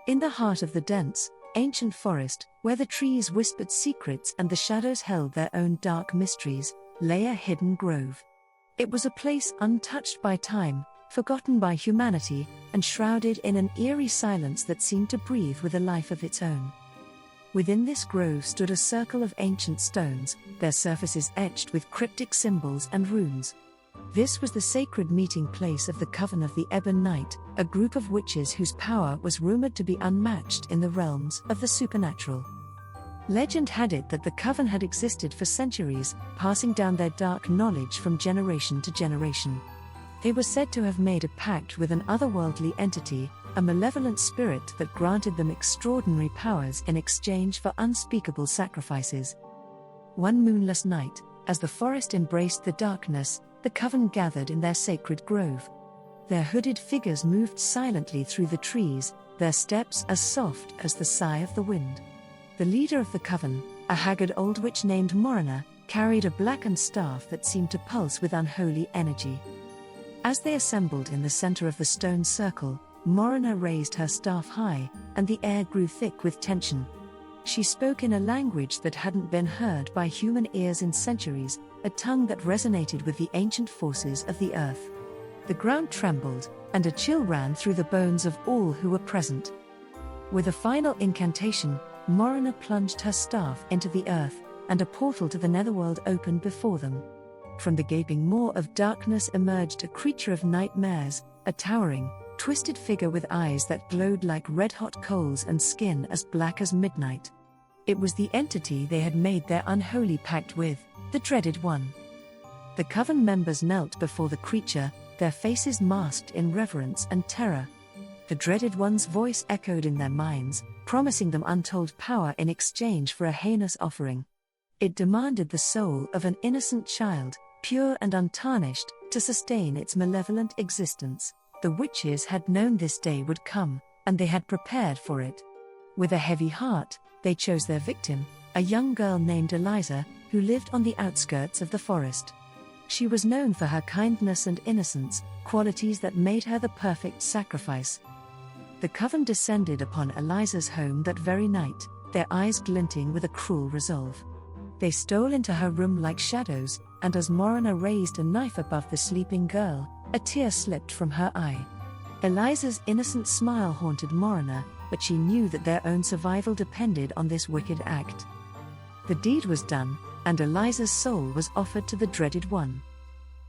In the heart of the dense, ancient forest, where the trees whispered secrets and the shadows held their own dark mysteries, lay a hidden grove. It was a place untouched by time, forgotten by humanity, and shrouded in an eerie silence that seemed to breathe with a life of its own. Within this grove stood a circle of ancient stones, their surfaces etched with cryptic symbols and runes. This was the sacred meeting place of the Coven of the Ebon Night, a group of witches whose power was rumored to be unmatched in the realms of the supernatural. Legend had it that the Coven had existed for centuries, passing down their dark knowledge from generation to generation. They were said to have made a pact with an otherworldly entity, a malevolent spirit that granted them extraordinary powers in exchange for unspeakable sacrifices. One moonless night, as the forest embraced the darkness, the Coven gathered in their sacred grove. Their hooded figures moved silently through the trees, their steps as soft as the sigh of the wind. The leader of the Coven, a haggard old witch named Morana, carried a blackened staff that seemed to pulse with unholy energy. As they assembled in the center of the stone circle, Morana raised her staff high, and the air grew thick with tension. She spoke in a language that hadn't been heard by human ears in centuries, a tongue that resonated with the ancient forces of the earth. The ground trembled, and a chill ran through the bones of all who were present. With a final incantation, Morana plunged her staff into the earth, and a portal to the netherworld opened before them. From the gaping maw of darkness emerged a creature of nightmares, a towering, twisted figure with eyes that glowed like red-hot coals and skin as black as midnight. It was the entity they had made their unholy pact with, the Dreaded One. The Coven members knelt before the creature, their faces masked in reverence and terror. The Dreaded One's voice echoed in their minds, promising them untold power in exchange for a heinous offering. It demanded the soul of an innocent child, pure and untarnished, to sustain its malevolent existence. The witches had known this day would come, and they had prepared for it. With a heavy heart, they chose their victim, a young girl named Eliza, who lived on the outskirts of the forest. She was known for her kindness and innocence, qualities that made her the perfect sacrifice. The Coven descended upon Eliza's home that very night, their eyes glinting with a cruel resolve. They stole into her room like shadows, and as Morana raised a knife above the sleeping girl, a tear slipped from her eye. Eliza's innocent smile haunted Morana, but she knew that their own survival depended on this wicked act. The deed was done, and Eliza's soul was offered to the Dreaded One.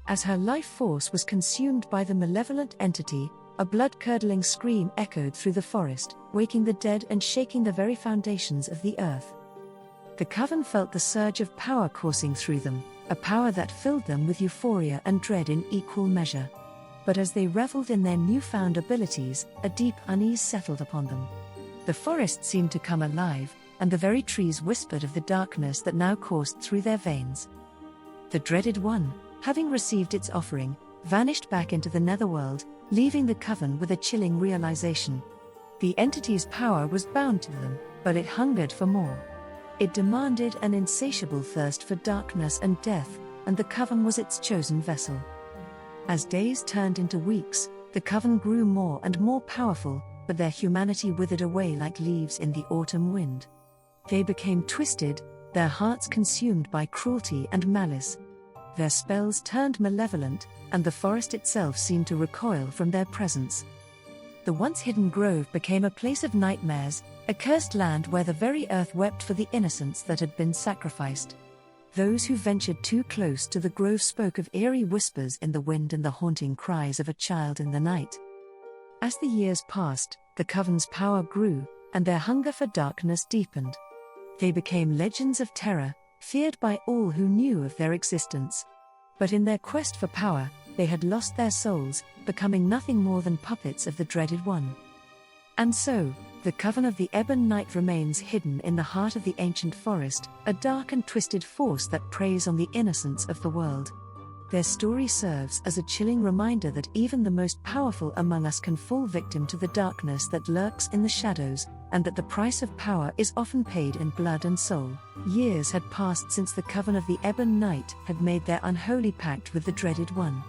As her life force was consumed by the malevolent entity, a blood-curdling scream echoed through the forest, waking the dead and shaking the very foundations of the earth. The Coven felt the surge of power coursing through them, a power that filled them with euphoria and dread in equal measure. But as they reveled in their newfound abilities, a deep unease settled upon them. The forest seemed to come alive, and the very trees whispered of the darkness that now coursed through their veins. The Dreaded One, having received its offering, vanished back into the netherworld, leaving the Coven with a chilling realization. The entity's power was bound to them, but it hungered for more. It demanded an insatiable thirst for darkness and death, and the Coven was its chosen vessel. As days turned into weeks, the Coven grew more and more powerful, but their humanity withered away like leaves in the autumn wind. They became twisted, their hearts consumed by cruelty and malice. Their spells turned malevolent, and the forest itself seemed to recoil from their presence. The once hidden grove became a place of nightmares, a cursed land where the very earth wept for the innocents that had been sacrificed. Those who ventured too close to the grove spoke of eerie whispers in the wind and the haunting cries of a child in the night. As the years passed, the Coven's power grew, and their hunger for darkness deepened. They became legends of terror, feared by all who knew of their existence. But in their quest for power, they had lost their souls, becoming nothing more than puppets of the Dreaded One. And so, the Coven of the Ebon Night remains hidden in the heart of the ancient forest, a dark and twisted force that preys on the innocence of the world. Their story serves as a chilling reminder that even the most powerful among us can fall victim to the darkness that lurks in the shadows, and that the price of power is often paid in blood and soul. Years had passed since the Coven of the Ebon Night had made their unholy pact with the Dreaded One.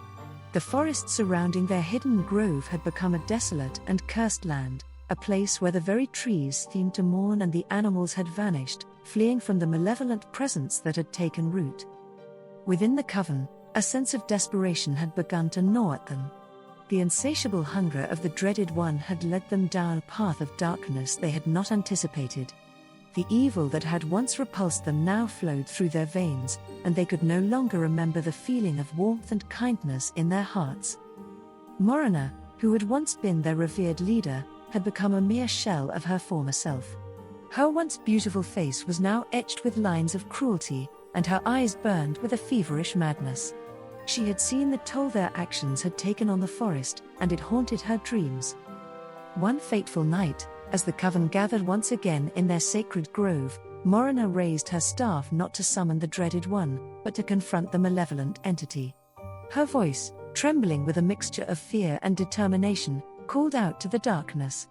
The forest surrounding their hidden grove had become a desolate and cursed land, a place where the very trees seemed to mourn and the animals had vanished, fleeing from the malevolent presence that had taken root. Within the Coven, a sense of desperation had begun to gnaw at them. The insatiable hunger of the dreaded one had led them down a path of darkness they had not anticipated. The evil that had once repulsed them now flowed through their veins, and they could no longer remember the feeling of warmth and kindness in their hearts. Morana, who had once been their revered leader, had become a mere shell of her former self. Her once beautiful face was now etched with lines of cruelty, and her eyes burned with a feverish madness. She had seen the toll their actions had taken on the forest, and it haunted her dreams. One fateful night, as the Coven gathered once again in their sacred grove, Morana raised her staff not to summon the dreaded one, but to confront the malevolent entity. Her voice, trembling with a mixture of fear and determination, called out to the darkness.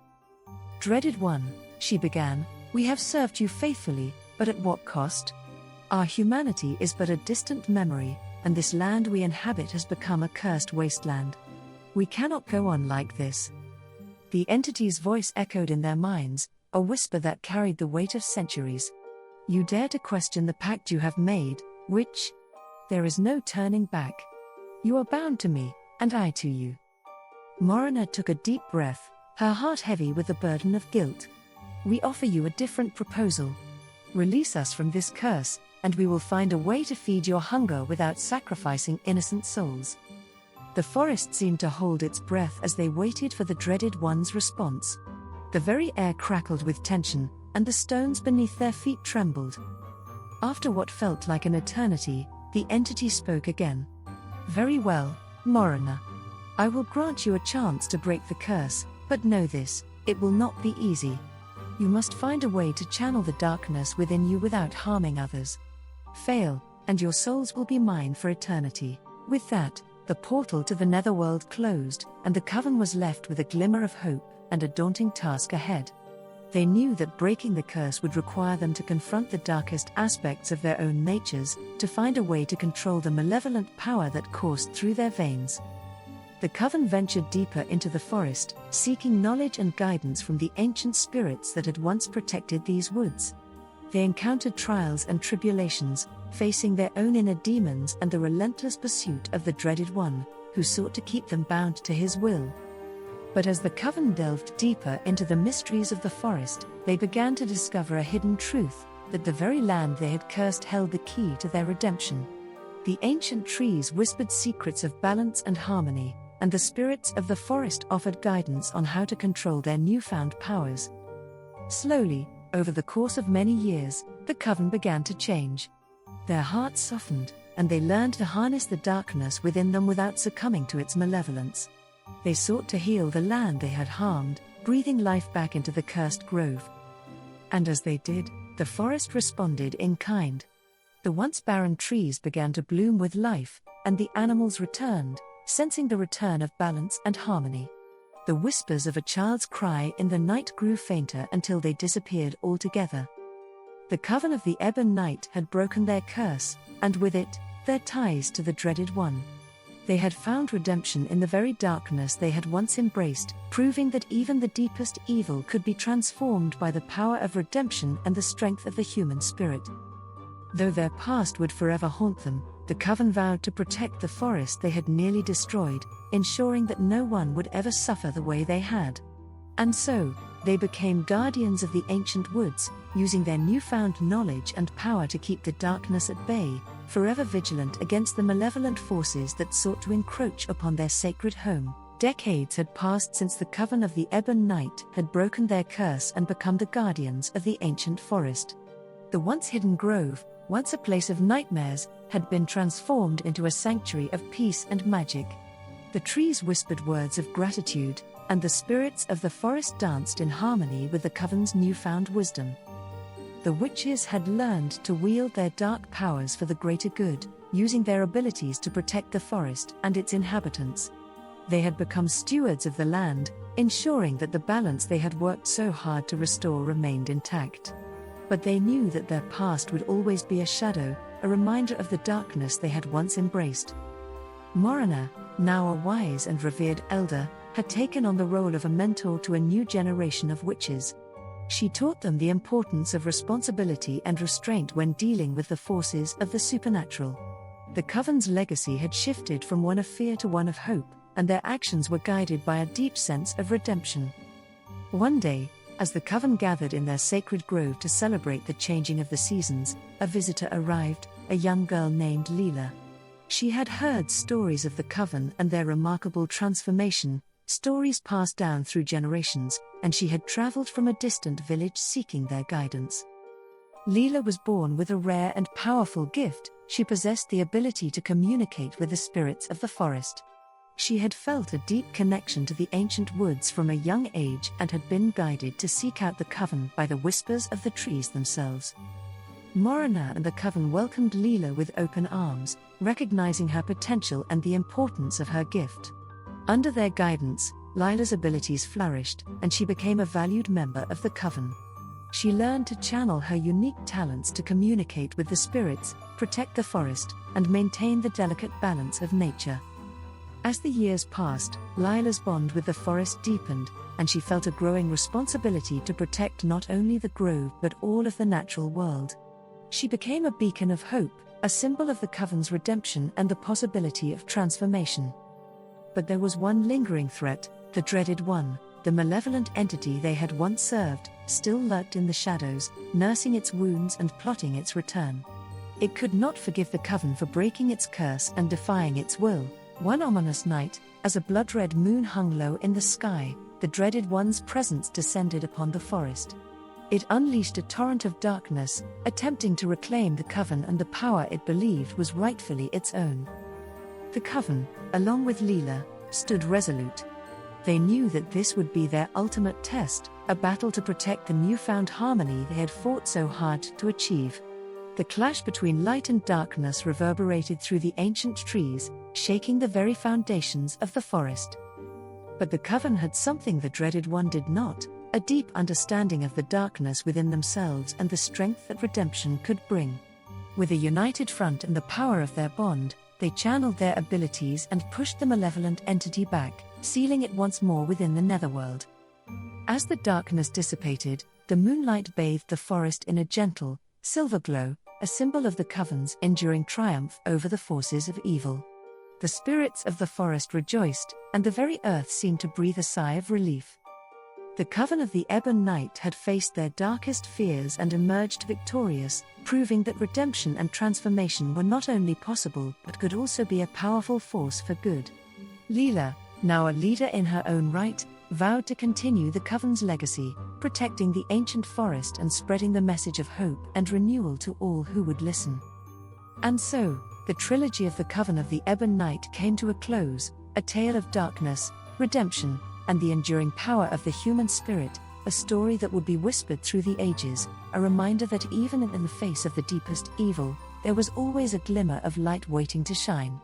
"Dreaded one," she began, "we have served you faithfully, but at what cost? Our humanity is but a distant memory, and this land we inhabit has become a cursed wasteland. We cannot go on like this." The entity's voice echoed in their minds, a whisper that carried the weight of centuries. "You dare to question the pact you have made, witch? There is no turning back. You are bound to me, and I to you." Morana took a deep breath, her heart heavy with the burden of guilt. "We offer you a different proposal. Release us from this curse, and we will find a way to feed your hunger without sacrificing innocent souls." The forest seemed to hold its breath as they waited for the dreaded one's response. The very air crackled with tension, and the stones beneath their feet trembled. After what felt like an eternity, the entity spoke again. "Very well, Morana. I will grant you a chance to break the curse, but know this, it will not be easy. You must find a way to channel the darkness within you without harming others. Fail, and your souls will be mine for eternity." With that, the portal to the netherworld closed, and the Coven was left with a glimmer of hope and a daunting task ahead. They knew that breaking the curse would require them to confront the darkest aspects of their own natures, to find a way to control the malevolent power that coursed through their veins. The Coven ventured deeper into the forest, seeking knowledge and guidance from the ancient spirits that had once protected these woods. They encountered trials and tribulations, facing their own inner demons and the relentless pursuit of the dreaded one, who sought to keep them bound to his will. But as the Coven delved deeper into the mysteries of the forest, they began to discover a hidden truth, that the very land they had cursed held the key to their redemption. The ancient trees whispered secrets of balance and harmony, and the spirits of the forest offered guidance on how to control their newfound powers. Slowly, over the course of many years, the Coven began to change. Their hearts softened, and they learned to harness the darkness within them without succumbing to its malevolence. They sought to heal the land they had harmed, breathing life back into the cursed grove. And as they did, the forest responded in kind. The once barren trees began to bloom with life, and the animals returned, sensing the return of balance and harmony. The whispers of a child's cry in the night grew fainter until they disappeared altogether. The Coven of the Ebon Night had broken their curse, and with it, their ties to the dreaded one. They had found redemption in the very darkness they had once embraced, proving that even the deepest evil could be transformed by the power of redemption and the strength of the human spirit. Though their past would forever haunt them, the Coven vowed to protect the forest they had nearly destroyed, ensuring that no one would ever suffer the way they had. And so, they became guardians of the ancient woods, using their newfound knowledge and power to keep the darkness at bay, forever vigilant against the malevolent forces that sought to encroach upon their sacred home. Decades had passed since the Coven of the Ebon Night had broken their curse and become the guardians of the ancient forest. The once hidden grove, once a place of nightmares, had been transformed into a sanctuary of peace and magic. The trees whispered words of gratitude, and the spirits of the forest danced in harmony with the Coven's newfound wisdom. The witches had learned to wield their dark powers for the greater good, using their abilities to protect the forest and its inhabitants. They had become stewards of the land, ensuring that the balance they had worked so hard to restore remained intact. But they knew that their past would always be a shadow, a reminder of the darkness they had once embraced. Morana, now a wise and revered elder, had taken on the role of a mentor to a new generation of witches. She taught them the importance of responsibility and restraint when dealing with the forces of the supernatural. The Coven's legacy had shifted from one of fear to one of hope, and their actions were guided by a deep sense of redemption. One day, as the Coven gathered in their sacred grove to celebrate the changing of the seasons, a visitor arrived, a young girl named Leela. She had heard stories of the Coven and their remarkable transformation, stories passed down through generations, and she had traveled from a distant village seeking their guidance. Leela was born with a rare and powerful gift. She possessed the ability to communicate with the spirits of the forest. She had felt a deep connection to the ancient woods from a young age and had been guided to seek out the Coven by the whispers of the trees themselves. Morana and the Coven welcomed Leela with open arms, recognizing her potential and the importance of her gift. Under their guidance, Leela's abilities flourished, and she became a valued member of the Coven. She learned to channel her unique talents to communicate with the spirits, protect the forest, and maintain the delicate balance of nature. As the years passed, Leela's bond with the forest deepened, and she felt a growing responsibility to protect not only the grove but all of the natural world. She became a beacon of hope, a symbol of the Coven's redemption and the possibility of transformation. But there was one lingering threat: the dreaded one, the malevolent entity they had once served, still lurked in the shadows, nursing its wounds and plotting its return. It could not forgive the Coven for breaking its curse and defying its will. One ominous night, as a blood-red moon hung low in the sky, the dreaded one's presence descended upon the forest. It unleashed a torrent of darkness, attempting to reclaim the Coven and the power it believed was rightfully its own. The Coven, along with Leela, stood resolute. They knew that this would be their ultimate test, a battle to protect the newfound harmony they had fought so hard to achieve. The clash between light and darkness reverberated through the ancient trees, shaking the very foundations of the forest. But the Coven had something the dreaded one did not: a deep understanding of the darkness within themselves and the strength that redemption could bring. With a united front and the power of their bond, they channeled their abilities and pushed the malevolent entity back, sealing it once more within the netherworld. As the darkness dissipated, the moonlight bathed the forest in a gentle, silver glow, a symbol of the Coven's enduring triumph over the forces of evil. The spirits of the forest rejoiced, and the very earth seemed to breathe a sigh of relief. The Coven of the Ebon Night had faced their darkest fears and emerged victorious, proving that redemption and transformation were not only possible but could also be a powerful force for good. Leela, now a leader in her own right, vowed to continue the Coven's legacy, protecting the ancient forest and spreading the message of hope and renewal to all who would listen. And so, the trilogy of the Coven of the Ebon Night came to a close, a tale of darkness, redemption, and the enduring power of the human spirit, a story that would be whispered through the ages, a reminder that even in the face of the deepest evil, there was always a glimmer of light waiting to shine.